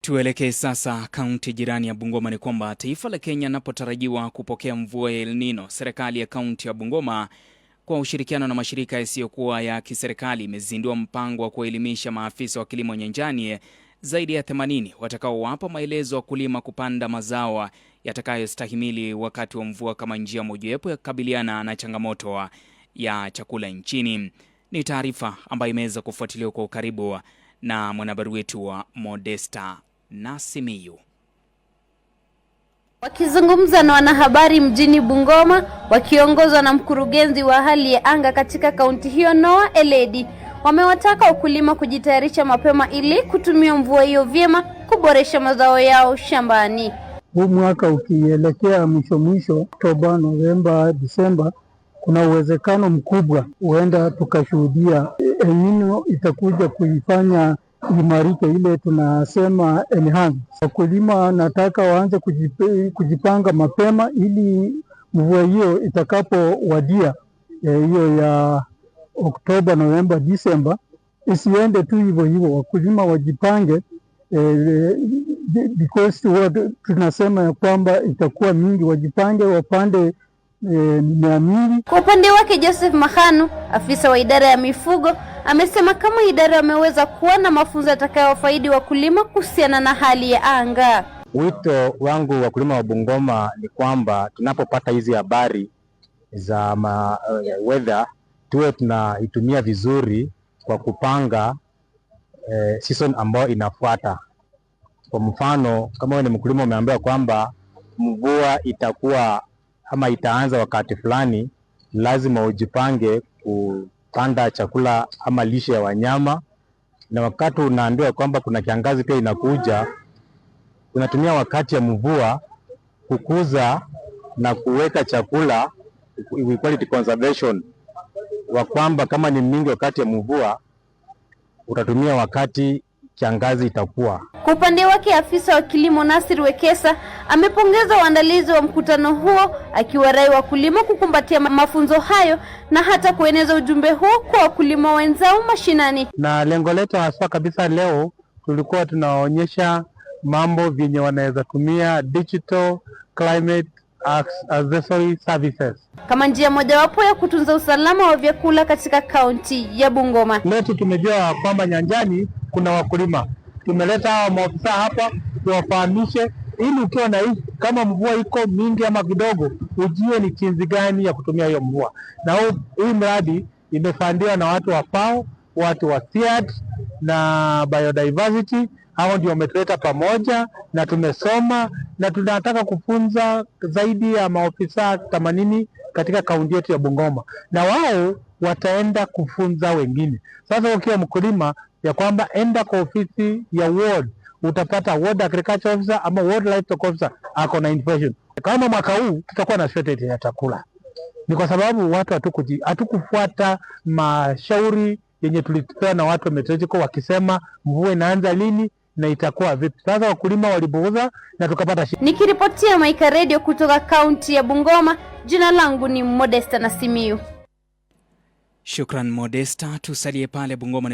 Tuelekee sasa kaunti jirani ya Bungoma. Ni kwamba taifa la Kenya linapotarajiwa kupokea mvua ya El Nino, serikali ya kaunti ya Bungoma kwa ushirikiano na mashirika yasiyokuwa ya kiserikali imezindua mpango wa kuelimisha maafisa wa kilimo nyanjani zaidi ya 80 watakaowapa maelezo wa kulima kupanda mazao yatakayostahimili wakati wa mvua kama njia mojawapo ya kukabiliana na changamoto ya chakula nchini. Ni taarifa ambayo imeweza kufuatiliwa kwa ukaribu na mwanahabari wetu wa Modesta Nasimiyu. Wakizungumza na wanahabari mjini Bungoma, wakiongozwa na mkurugenzi wa hali ya anga katika kaunti hiyo Noah Eledi, wamewataka wakulima kujitayarisha mapema ili kutumia mvua hiyo vyema kuboresha mazao yao shambani. Huu mwaka ukielekea mwisho Oktoba, Novemba, Disemba, kuna uwezekano mkubwa huenda tukashuhudia El Nino itakuja kuifanya imarike, ile tunasema enhance. Wakulima nataka waanze kujipanga mapema ili mvua hiyo itakapowadia, hiyo ya Oktoba, Novemba, Disemba, isiende tu hivyo. Wakulima wajipange, because tunasema ya kwamba itakuwa mingi, wajipange wapande mimea mingi. Kwa upande wake Joseph Mahanu, afisa wa idara ya mifugo, amesema kama idara ameweza kuwa na mafunzo yatakayowafaidi wakulima kuhusiana na hali ya anga. Wito wangu wakulima wa Bungoma ni kwamba tunapopata hizi habari za weather tuwe tunaitumia vizuri kwa kupanga season ambayo inafuata. Kwa mfano, kama wewe ni mkulima umeambiwa kwamba mvua itakuwa ama itaanza wakati fulani, lazima ujipange kupanda chakula ama lishe ya wanyama. Na wakati unaambiwa kwamba kuna kiangazi pia inakuja, unatumia wakati ya mvua kukuza na kuweka chakula, quality conservation, wa kwamba kama ni mingi wakati ya mvua utatumia wakati kiangazi itakuwa. Kwa upande wake afisa wa kilimo Nasir Wekesa amepongeza waandalizi wa mkutano huo, akiwarai wakulima kukumbatia mafunzo hayo na hata kueneza ujumbe huo kwa wakulima wenzao mashinani. Na lengo letu hasa kabisa leo tulikuwa tunaonyesha mambo vyenye wanaweza tumia digital climate accessory services kama njia mojawapo ya kutunza usalama wa vyakula katika kaunti ya Bungoma. Leo tumejua kwamba nyanjani kuna wakulima. Tumeleta hao maofisa hapa tuwafahamishe, ili ukiwa na hii kama mvua iko mingi ama kidogo, ujue ni jinsi gani ya kutumia hiyo mvua. Na hii mradi imefandiwa na watu wa FAO, watu wa SEAD na biodiversity. Hao ndio wametuleta pamoja na tumesoma na tunataka kufunza zaidi ya maofisa 80 katika kaunti yetu ya Bungoma, na wao wataenda kufunza wengine. Sasa ukiwa mkulima ya kwamba enda kwa ofisi ya ward, utapata ward agriculture officer ama ward livestock officer ako na information. Kama mwaka huu tutakuwa na shortage ya chakula, ni kwa sababu watu hatukufuata mashauri yenye tulipewa na watu wa meteorological wakisema mvua inaanza lini na itakuwa vipi. Sasa wakulima walibuuza na tukapata shida. Nikiripotia Maika Radio kutoka kaunti ya Bungoma, jina langu ni Modesta Nasimiyu. Shukran Modesta, tusalie pale Bungoma.